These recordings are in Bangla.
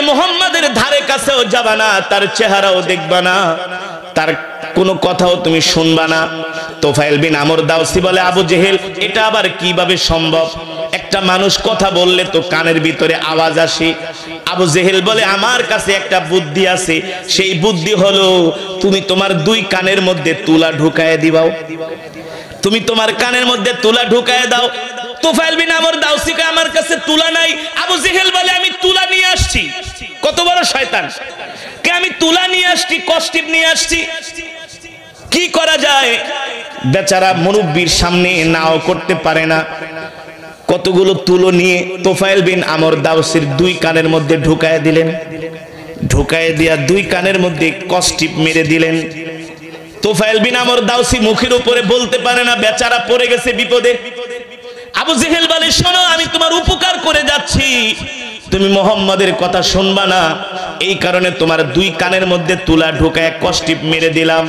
মুহাম্মাদের ধারে কাছেও যাবা না, তার চেহারাও দেখবা না, তার কোনো কথাও তুমি শুনবা না। তোফাইল বিন আমর দাউসি বলে, আবু জেহেল এটা আবার কিভাবে সম্ভব? একটা মানুষ কথা বললে তো কানের ভিতরে আওয়াজ আসে। আবু জেহেল বলে, আমার কাছে একটা বুদ্ধি আছে, সেই বুদ্ধি হলো তুমি তোমার দুই কানের মধ্যে তুলা ঢুকায় দিবাও, তুমি তোমার কানের মধ্যে তুলা ঢুকায় দাও। তোফাইল বিন আমর দাউসি কয়, আমার কাছে তুলা নাই। আবু জেহেল বলে, আমি তুলা নিয়ে আসছি। কত বড় শয়তান! কে আমি তুলা নিয়ে আসছি, কষ্টিপ নিয়ে আসছি, কি করা যায়? বেচারা মুরব্বির সামনে নাও করতে পারে না। কতগুলো তুলো নিয়ে তোফাইল বিন আমর দাউসির দুই কানের মধ্যে ঢুকায় দিলেন। ঢুকায় দিয়া দুই কানের মধ্যে কষ্টিপ মেরে দিলেন। তোফাইল বিন আমর দাউসি মুখের উপরে বলতে পারে না, বেচারা পড়ে গেছে বিপদে। আবু জেহেল বলে, শোনো, আমি তোমার উপকার করে যাচ্ছি, তুমি মুহাম্মাদের কথা শুনবা না, এই কারণে তোমার দুই কানের মধ্যে তুলা ঢুকায় কষ্টিপ মেরে দিলাম।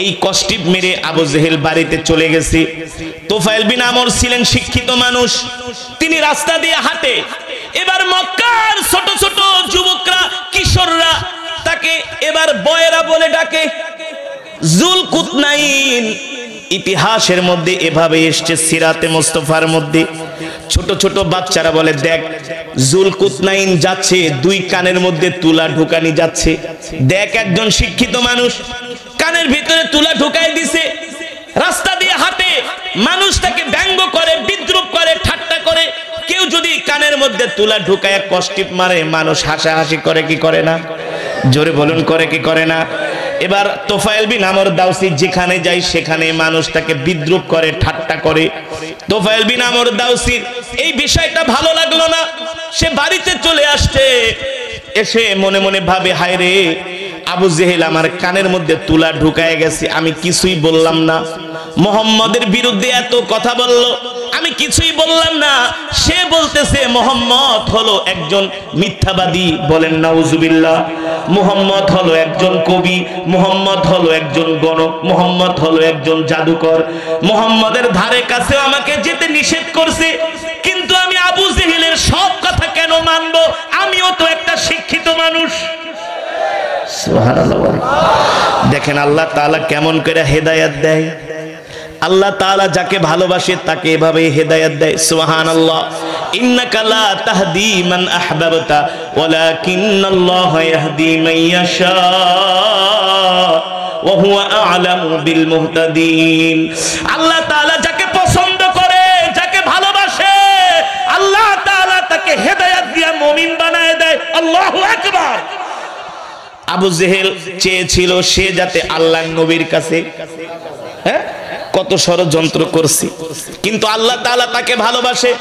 এই কষ্টিপ মেরে আবু জেহেল বাড়িতে চলে গেছে। তোফাইল বিন আমর ছিলেন শিক্ষিত মানুষ, তিনি রাস্তা দিয়ে হাঁটে। এবার মক্কার ছোট ছোট যুবকরা, কিশোররা তাকে এবার বয়রা বলে ডাকে। জুলকুতনাইন ইতিহাসের মধ্যে এভাবে এসছে, সিরাতে মুস্তাফার মধ্যে ছোট ছোট বাচ্চারা বলে, দেখ জুলকুতনাইন যাচ্ছে, দুই কানের মধ্যে তুলা ঢুকানি যাচ্ছে। দেখ একজন শিক্ষিত মানুষ কানের ভিতরে তুলা ঢুকাই দিছে, রাস্তা দিয়ে হাঁটে, মানুষ তাকে ব্যঙ্গ করে, বিদ্রুপ করে, ঠাট্টা করে। কেউ যদি কানের মধ্যে তুলা ঢুকায় কষ্টিপ মারে, মানুষ হাসাহাসি করে কি করে না? জোরে বলুন, করে কি করে না? এবার তোফাইল বিন আমর দাউসি যেখানে যায় সেখানে মানুষ তাকে বিদ্রুপ করে, ঠাট্টা করে। তোফাইল বিন আমর দাউসির এই বিষয়টা ভালো লাগলো না, সে বাড়িতে চলে আসছে। এসে মনে মনে ভাবে, হায় রে, আবু জেহেল আমার কানের মধ্যে তুলা ঢুকায় গেছে, আমি কিছুই বললাম না। মুহাম্মাদের বিরুদ্ধে এত কথা বলল, আমি কিছুই বললাম না। সে বলতেছে মুহাম্মদ হলো একজন মিথ্যাবাদী, বলেন নাউজুবিল্লাহ। মুহাম্মদ হলো একজন কবি, মুহাম্মদ হলো একজন গণক, মুহাম্মদ হলো একজন জাদুকর। মুহাম্মাদের ধারে কাছে আমাকে যেতে নিষেধ করছে, কিন্তু আমি আবু জেহেলের সব কথা কেন মানবো? আমিও তো একটা শিক্ষিত মানুষ। সুবহানাল্লাহ। দেখেন আল্লাহ তাআলা কেমন করে হেদায়েত দেয়। আল্লাহ তাআলা যাকে ভালোবাসে তাকে এভাবে হেদায়েত দেয়। সুবহানাল্লাহ। ইন্নাকা লা তাহদি মান আহবাবতা ওয়ালাকিন্নাল্লাহা ইয়াহদি মান ইয়াশা ওয়া হুয়া আ'লামু বিল মুহতাদিন। আল্লাহ তাআলা যাকে পছন্দ করে, যাকে ভালোবাসে, আল্লাহ তাআলা তাকে হেদায়েত দিয়ে মুমিন বানায় দেয়। আল্লাহু আকবার। আবু জেহেল চেয়েছিল সে যাতে আল্লাহর নবীর কাছে, হ্যাঁ, কত ষড়যন্ত্র করছি, কিন্তু আল্লাহ তাআলা তাকে ভালোবাসে।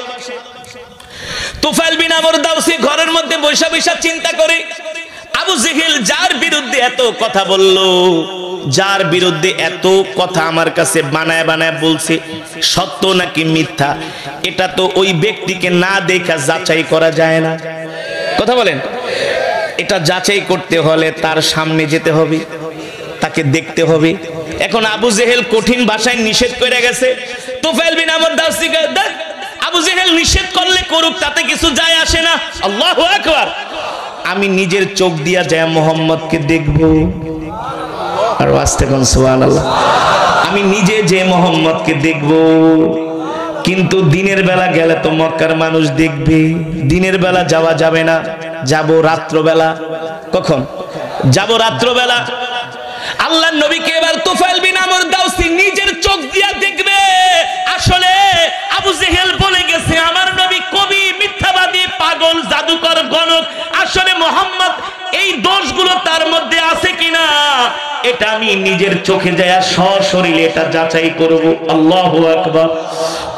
তুফাইল বিন আমর দাউসি ঘরের মধ্যে বৈশা বৈশা চিন্তা করে, আবু জেহেল যার বিরুদ্ধে এত কথা বলল, যার বিরুদ্ধে এত কথা আমার কাছে বানায় বানায় বলছে, সত্য নাকি মিথ্যা, এটা তো ওই ব্যক্তিকে না দেখা যাচাই করা যায় না। কথা বলেন, এটা যাচাই করতে হলে তার সামনে যেতে হবে, তাকে দেখতে হবে। এখন আবু জেহেল কঠিন ভাষায় নিষেধ করে গেছে। তুফাইল বিন আমর দাউসি দেখ, আবু জেহেল নিষেধ করলে করুক, তাতে কিছু যায় আসে না। আল্লাহু আকবার। আমি নিজের চোখ দিয়া যায় মুহাম্মদকে দেখব। আর আস্তে কোন সুবহানাল্লাহ। আমি নিজে যে মুহাম্মদকে দেখব, কিন্তু দিনের বেলা গেলে তো মক্কার মানুষ দেখবে, দিনের বেলা যাওয়া যাবে না, যাব রাত্রবেলা। কখন যাব? রাত্রবেলা। আল্লাহর নবীকে এবার তুফাইল বিন আমর দাউসি নিজের চোখ দিয়া দেখবে। আসলে আবু জেহেল বলে গেছে আমার নবী কবি, মিথ্যাবাদী, পাগল, জাদুকর, গণক। আসলে মুহাম্মদ এই দোষগুলো তার মধ্যে আছে কিনা এটা আমি নিজের চোখে যায় সশরীরে এটা যাচাই করব। আল্লাহু আকবার।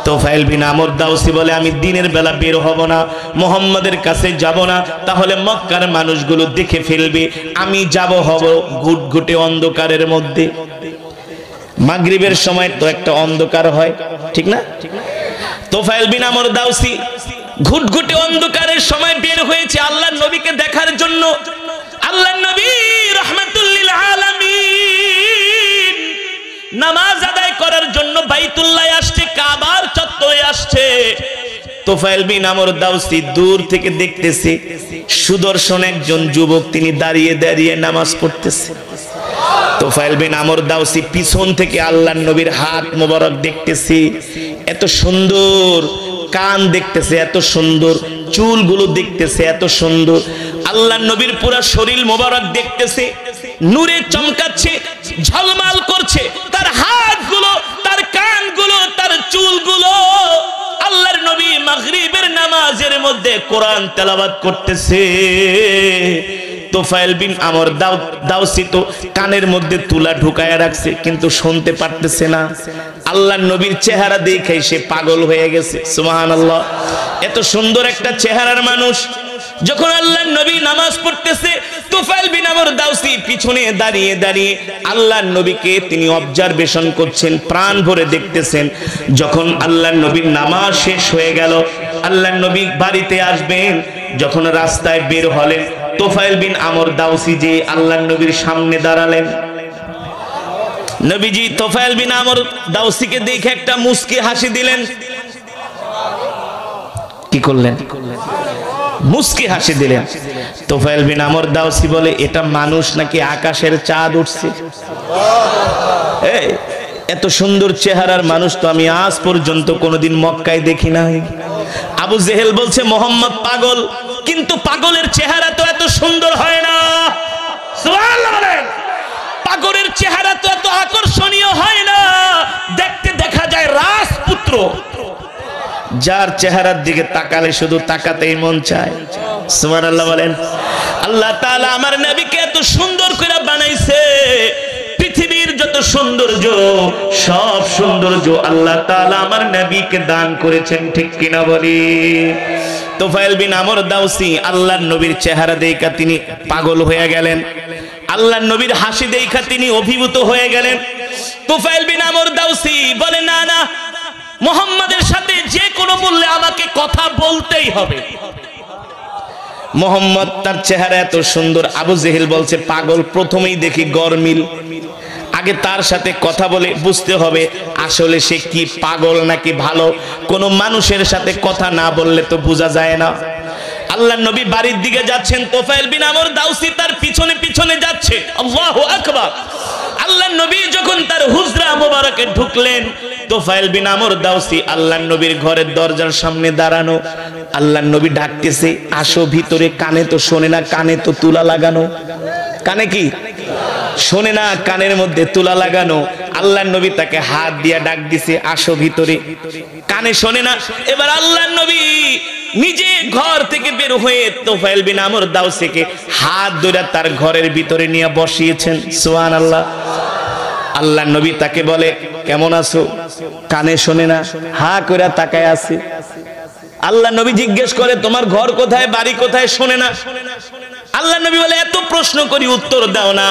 তুফাইল বিন আমর দাউসি বলে, আমি দিনের বেলা বের হব না, মুহাম্মাদের কাছে যাব না, তাহলে মক্কার মানুষগুলো দেখে ফেলবে। আমি যাব হব ঘুটঘুটে অন্ধকারের মধ্যে। মাগরিবের সময় তো একটা অন্ধকার হয়, ঠিক না? তুফাইল বিন আমর দাউসি ঘুটঘুটে অন্ধকারের সময় বের হয়েছে আল্লাহর নবীকে দেখার জন্য। আল্লাহর নবী রাহমাতুল লিল আলামিন নামাজ আদায় করার জন্য বাইতুল্লাহ আসছে, কাবার চত্বরে আসছে। তোফায়েল বিন আমর দাউসি দূর থেকে দেখতেছে সুদর্শন একজন যুবক, তিনি দাঁড়িয়ে দাঁড়িয়ে নামাজ পড়তেছে। তোফায়েল বিন আমর দাউসি পিছন থেকে আল্লাহর নবীর হাত মোবারক দেখতেছে, এত সুন্দর কান দেখতেছে, এত সুন্দর চুলগুলো দেখতেছে, এত সুন্দর আল্লাহর নবীর পুরো শরীর মোবারক দেখতেছে, নূরে চমকাচ্ছে, ঝলমল করছে, তার হাতগুলো, তার কানগুলো, তার চুলগুলো। আল্লাহর নবী মাগরিবের নামাজের মধ্যে কোরআন তেলাওয়াত করতেছে। তোফায়েল বিন আমর দাউসি তো কানের মধ্যে তুলা ঢুকায়া রাখছে, কিন্তু শুনতে পারতেছে না। আল্লাহর নবীর চেহারা দেখে সে পাগল হয়ে গেছে। সুবহানাল্লাহ, এত সুন্দর একটা চেহারার মানুষ। যখন আল্লাহর নবী নামাজ পড়তেছে, তোফায়েল বিন আমর দাউসি পিছনে দাঁড়িয়ে দাঁড়িয়ে আল্লাহর নবীকে তিনি অবজারভেশন করছেন, প্রাণ ভরে দেখতেছেন। যখন আল্লাহর নবীর নামাজ শেষ হয়ে গেল, আল্লাহর নবী বাড়িতে আসবেন, যখন রাস্তায় বের হলেন, তোফায়েল বিন আমর দাউসি যে আল্লাহর নবীর সামনে দাঁড়ালেন। নবীজি তোফায়েল বিন আমর দাউসিকে দেখে একটা মুস্কি হাসি দিলেন। কি করলেন? মুস্কি হাসি দিলেন। তোফায়েল বিন আমর দাউসি বলে, এটা মানুষ নাকি আকাশের চাঁদ উঠছে? এত সুন্দর চেহারার মানুষ তো আমি আজ পর্যন্ত কোনোদিন মক্কায় দেখি নাই। আবু জেহেল বলছে মোহাম্মদ পাগল, কিন্তু পাগলের চেহারা তো এত সুন্দর হয় না। সুবহানাল্লাহ বলেন। পাগলের চেহারা তো এত আকর্ষণীয় হয় না, দেখতে দেখা যায় রাজপুত্র, যার চেহারার দিকে তাকালে শুধু তাকাতেই মন চায়। সুবহানাল্লাহ বলেন। আল্লাহ তাআলা আমার নবীকে এত সুন্দর করে বানাইছে, পৃথিবীর যত সৌন্দর্য সব সৌন্দর্য আল্লাহ তাআলা আমার নবীকে দান করেছেন, ঠিক কিনা বলি? তোফায়েল বিন আমর দাউসি আল্লাহর নবীর চেহারা দেখা তিনি পাগল হয়ে গেলেন, আল্লাহর নবীর হাসি দেখা তিনি অভিভূত হয়ে গেলেন। তোফায়েল বিন আমর দাউসি বলে, না না, মুহাম্মাদের সাথে যে কোনো মূল্যে আমাকে কথা বলতেই হবে। মুহাম্মদ তার চেহারা এত সুন্দর। আবু জেহেল বলছে, পাগল, প্রথমেই দেখি গরমিল, আগে তার সাথে কথা বলে বুঝতে হবে আসলে সে কি পাগল নাকি ভালো। কোন মানুষের সাথে কথা না বললে তো বোঝা যায় না। আল্লাহর নবী বাড়ির দিকে যাচ্ছেন, তোফায়েল বিন আমর দাউসি তার পিছনে পিছনে যাচ্ছে। আল্লাহু আকবার। আল্লাহর নবী যখন তার হুজরা মোবারকে ঢুকলেন, তোফায়েল বিন আমর দাউসি আল্লাহর নবীর ঘরের দরজার সামনে দাঁড়ানো। আল্লাহর নবী ডাকতেছে, আসো ভিতরে। কানে তো শোনে না, কানে তো তুলা লাগানো। কানে কি শোনে না, কানের মধ্যে তুলা লাগানো। আল্লাহর নবী তাকে হাত দিয়া ডাক দিছে, আসো ভিতরে। কানে শোনে না। এবার আল্লাহর নবী নিজে ঘর থেকে বের হয়ে তোফায়েল বিন আমর দাউসিকে হাত ধরে তার ঘরের ভিতরে নিয়ে বসিয়েছেন। সুবহানাল্লাহ। আল্লাহর নবী তাকে বলে, কেমন আছো? কানে শোনে না, হা কইরা তাকায় আছে। আল্লাহর নবী জিজ্ঞেস করে, তোমার ঘর কোথায়, বাড়ি কোথায়? শোনে না। আল্লাহর নবী বলে, এত প্রশ্ন করি উত্তর দাও না।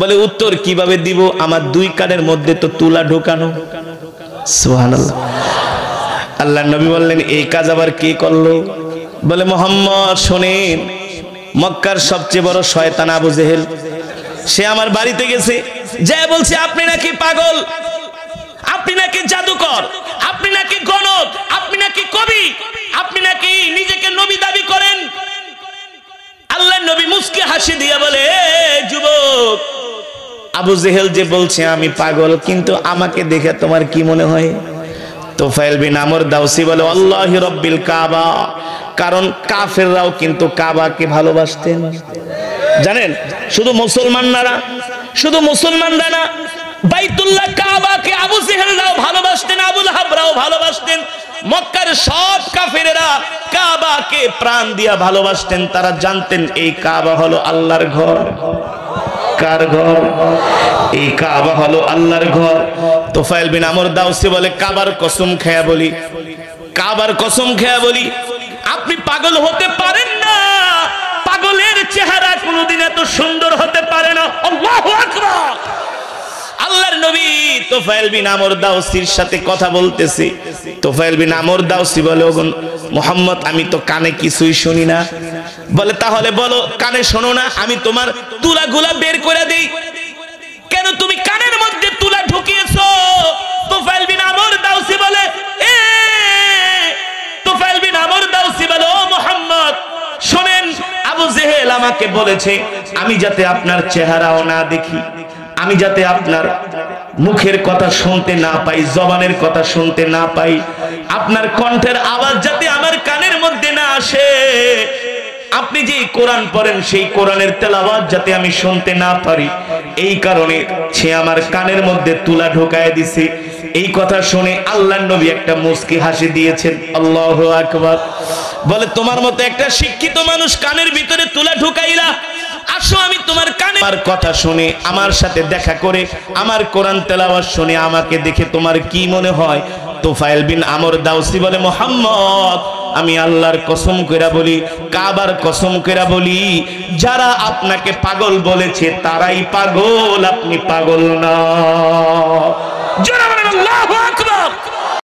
বলে, উত্তর কিভাবে দিব, আমার দুই কানের মধ্যে তো তুলা ঢোকানো। সুবহানাল্লাহ। আল্লাহর নবী বললেন, এই কাজ আবার কে করলো? বলে, মুহাম্মদ শোনেন, মক্কার সবচেয়ে বড় শয়তান আবু জেহেল, সে আমার বাড়িতে গেছে, যা বলছে আপনি নাকি পাগল, আপনি নাকি জাদুকর, আপনি নাকি গণক, আপনি নাকি কবি, আপনি নাকি নিজেকে নবী দাবি করেন। আল্লাহর নবী মুস্কি হাসি দিয়ে বলে, যুবক, আবু জেহেল যে বলছে আমি পাগল, কিন্তু আমাকে দেখে তোমার কি মনে হয়? তোফায়েল বিন আমর দাউসি বলে, আল্লাহি রাব্বিল কাবা। কারণ কাফেররাও কিন্তু কাবাকে ভালোবাসতেন। জানেন, শুধু মুসলমানরা না, বাইতুল্লাহ কাবাকে আবু জেহেলরাও ভালোবাসতেন, আবু লাহাবরাও ভালোবাসতেন। মক্কার সব কাফেরেরা কাবাকে প্রাণ দিয়া ভালোবাসতেন। তারা জানতেন এই কাবা হলো আল্লাহর ঘর। কার ঘর? এই কাবা হলো আল্লাহর ঘর। তোফায়েল বিন আমর দাউসি বলে, কাবার কসম খেয়া বলি, কাবার কসম খেয়া বলি, আপনি পাগল হতে পারেন না। পাগলের চেহারা কোনোদিন এত সুন্দর হতে পারে না। আল্লাহু আকবার। আল্লাহর নবী তোফায়েল বিন আমর দাউসির সাথে কথা বলতেছে। তোফায়েল বিন আমর দাউসি বলে, ওগো মুহাম্মদ, আমি তো কানে কিছুই শুনি না। বলে, তাহলে বলো, কানে শোনো না, আমি তোমার তুলাগুলা বের করে দেই। কেন তুমি কানের মধ্যে তুলা ঢুকিয়েছো? তোফায়েল বিন আমর দাউসি বলে, তোফায়েল বিন আমাকে বলেছে আমি যাতে আপনার চেহারাও না দেখি, আমি যাতে আপনার মুখের কথা শুনতে না পাই, জবানের কথা শুনতে না পাই, আপনার কণ্ঠের আওয়াজ যাতে আমার কানের মধ্যে না আসে, আপনি যে কোরআন পড়েন সেই কোরআনের তেলাওয়াত যাতে আমি শুনতে না পারি, এই কারণে সে আমার কানের মধ্যে তুলা ঢোকায় দিছে। এই কথা শুনে আল্লাহর নবী একটা মুস্কি হাসি দিয়েছেন। আল্লাহু আকবার। বলে তোমার মতো একটা শিক্ষিত মানুষ কানের ভিতরে তুলা ঢুকাইলা, আসো আমি তোমার কানে আমার কথা শুনে, আমার সাথে দেখা করে, আমার কোরআন তেলাওয়াত শুনে আমাকে দেখে তোমার কি মনে হয়? তুফাইল বিন আমর দাউসি বলে, মুহাম্মদ আমি আল্লাহর কসম কইরা বলি, কাবার কসম কইরা বলি, যারা আপনাকে পাগল বলেছে তারাই পাগল, আপনি পাগল না। জোরে বলেন আল্লাহু আকবার।